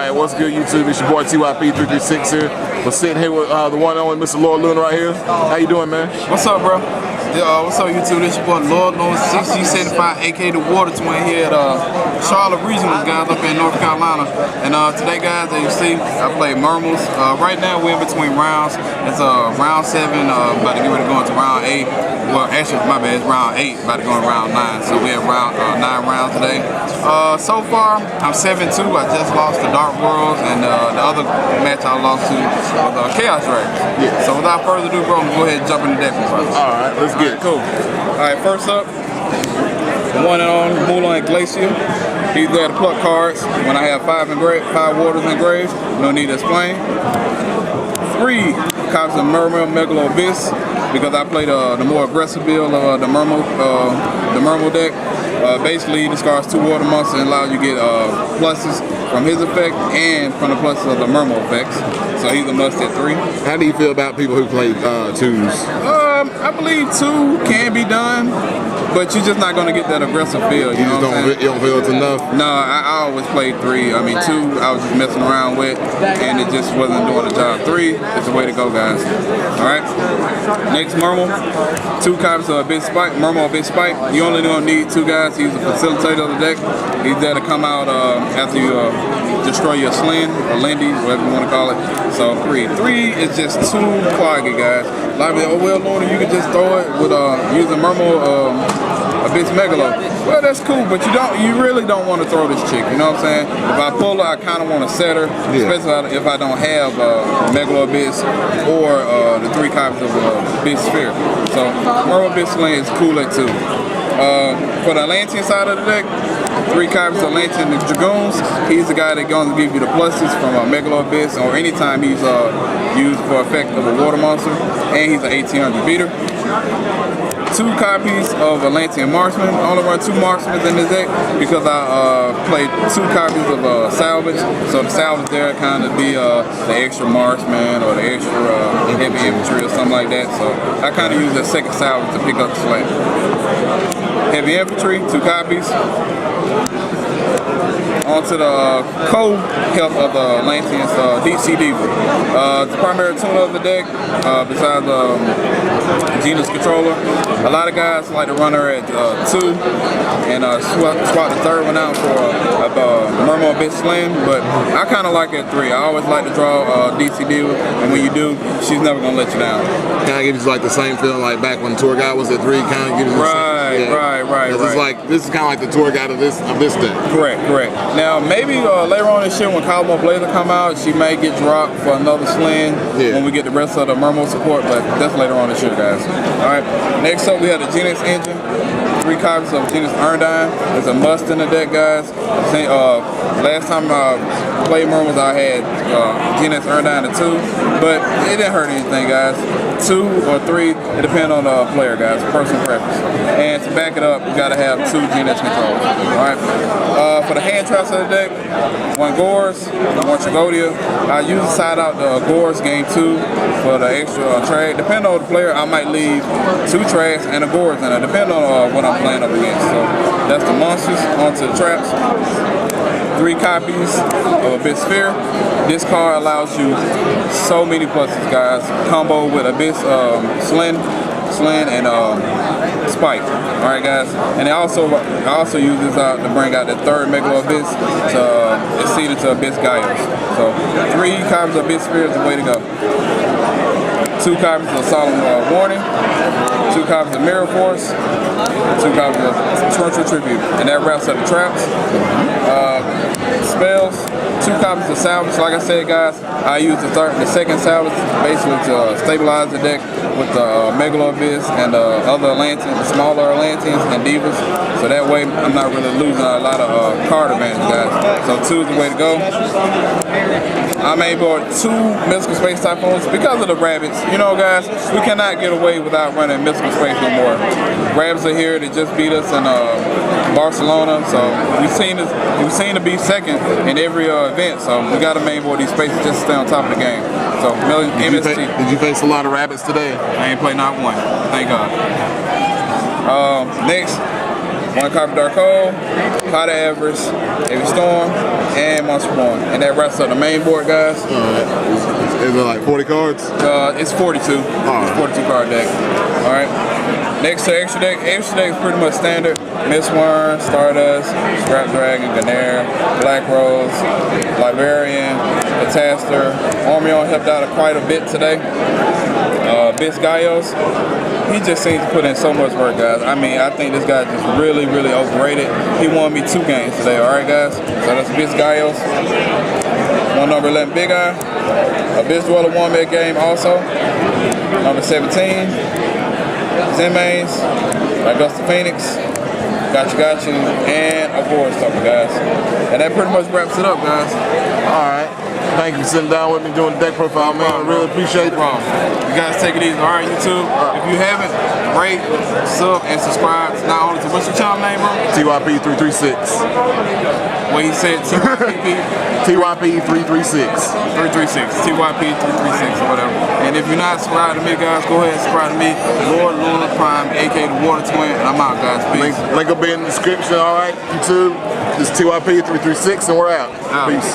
Alright, what's good YouTube? It's your boy TYP336 here. We're sitting here with the one and only Mr. Lord Lunar right here. How you doing, man? What's up, bro? What's up, YouTube? This your boy Lord Lunar 6075, aka the Water Twin here at Charlotte Regional, guys, up in North Carolina. And today, guys, as you see, I play Mermails. Right now, we're in between rounds. It's round 7, about to get ready to go into round 8. Well, actually, my bad, it's round 8, about to go in round 9. So we have round 9 rounds today. So far, I'm 7-2. I just lost to Dark Worlds, and the other match I lost to was Chaos Dragons. Yeah. So without further ado, bro, I'm gonna go ahead and jump in the deck. Alright, let's get it. Cool. Alright, first up, the one and on Mulan Glacier. He's there to pluck cards. When I have 5 waters engraved, no need to explain. 3 copies of Mermail Megalo Abyss, because I played the more aggressive build of the Mermail deck. Basically, he discards 2 water monsters and allows you to get pluses from his effect and from the pluses of the Mermail effects. So he's a must at 3. How do you feel about people who play 2s? I believe 2 can be done, but you're just not going to get that aggressive feel. You know what I'm saying? You don't feel it's enough? No, I always played 3. I mean, 2 I was just messing around with, and it just wasn't doing the job. 3 is the way to go, guys. Alright? Next, Mermail. 2 copies of Abyss Spike. Mermail Abyss Spike. You only don't need 2 guys. He's a facilitator of the deck. He's there to come out after you destroy your Slen, or Lindy, whatever you want to call it. So 3. 3 is just too cloggy, guys. A lot of people, oh well, Lunar, you can just throw it with using Mermail Abyss Megalo. Well, that's cool, but you really don't want to throw this chick. You know what I'm saying? If I pull her, I kind of want to set her, especially if I don't have Megalo Abyss or the 3 copies of Abyss Sphere. So Mermail Abyss Lane is cool at 2. For the Atlantean side of the deck, 3 copies of Atlantean Dragoons. He's the guy that's going to give you the pluses from Megalo Abyss, or anytime he's used for effect of a water monster, and he's an 1800 beater. 2 copies of Atlantean Marksman. I only run 2 Marksmen in this deck because I played 2 copies of Salvage. So the Salvage there kind of be the extra Marksman or the extra heavy infantry or something like that. So I kind of use that second Salvage to pick up the slack. Heavy infantry, 2 copies. Onto the co-health of the Atlantean's Deep Sea Diva. The primary tuner of the deck, besides Gina's controller. A lot of guys like to run her at 2 and swap the 3rd one out for Mermail Abyss Slam, but I kind of like it at 3. I always like to draw DC Diva, and when you do, she's never going to let you down. Kind of gives you like the same feeling like back when Tour Guide was at 3, kind of gives you Right. This is kind of like the Tour Guide of this deck. Correct. Now, maybe later on this year when Cosmo Blazer come out, she may get dropped for another Slen when we get the rest of the Mermail support, but that's later on this year, guys. Alright, next up we have the Genex Engine. 3 copies of Genex Undine. It's a must in the deck, guys. Last time I played Mermails, I had Genex Undine at 2, but it didn't hurt anything, guys. 2 or 3, it depends on the player, guys, personal preference. And to back it up, you gotta have 2 Genex controls. Alright. For the hand traps of the deck, 1 Gores, 1 Tragodia. I usually side out the Gores game 2 for the extra trade. Depending on the player, I might leave 2 trash and a Gores in it, depending on what I'm playing up against. So that's the monsters. Onto the traps. 3 copies of Abyss Sphere. This card allows you so many pluses, guys. Combo with Abyss Slen and Spike. Alright, guys. And I also use this to bring out the 3rd Megalo Abyss to exceed it to Abyss Gyres. So 3 copies of Abyss Sphere is the way to go. 2 copies of Solemn Warning, 2 copies of Mirror Force, 2 copies of Torrential Tribute, and that wraps up the traps. Spells, 2 copies of Salvage. Like I said, guys, I use the 2nd Salvage basically to stabilize the deck with the Megalo Abyss and other Atlanteans, the smaller Atlanteans and Divas. So that way I'm not really losing a lot of card advantage, guys. So 2 is the way to go. I made board 2 Mystical Space Typhoons because of the rabbits. You know, guys, we cannot get away without running Mystical Space no more. Rabbits are here to just beat us in Barcelona, so we seem to be 2nd in every event. So we got to mainboard these spaces just to stay on top of the game. So did you face a lot of rabbits today? I ain't played not one. Thank God. Next, 1 copy Dark Hole, Pot of Avarice, Heavy Storm, and Monster Born. And that wraps up the main board, guys. Is it like 40 cards? It's 42. It's 42 card deck. Alright. Next to extra deck. Extra deck is pretty much standard. Mistworm, Stardust, Scrap Dragon, Ganair, Black Rose, Liberian, Cataster. Mermail helped out quite a bit today. Bisgaios. He just seems to put in so much work, guys. I mean, I think this guy just really, really overrated. He won me 2 games today, alright, guys? So that's Bisgaios. 1 number 11, Big Eye. Abyss Dweller won me a game also. Number 17, Zenmains, Augusta Phoenix, Gotcha, and a board stopper, guys. And that pretty much wraps it up, guys. Alright. Thank you for sitting down with me doing the deck profile, man. I really appreciate it. You guys take it easy. Alright, YouTube. If you haven't, rate, sub, and subscribe. Not only to what's your channel name, bro? TYP336. What he said, TYP? TYP336. 336. TYP336 or whatever. And if you're not subscribed to me, guys, go ahead and subscribe to me. Lord Lunar Prime, aka the Water Twin, and I'm out, guys. Peace. Link will be in the description, alright? YouTube. This is TYP336 and we're out. Peace.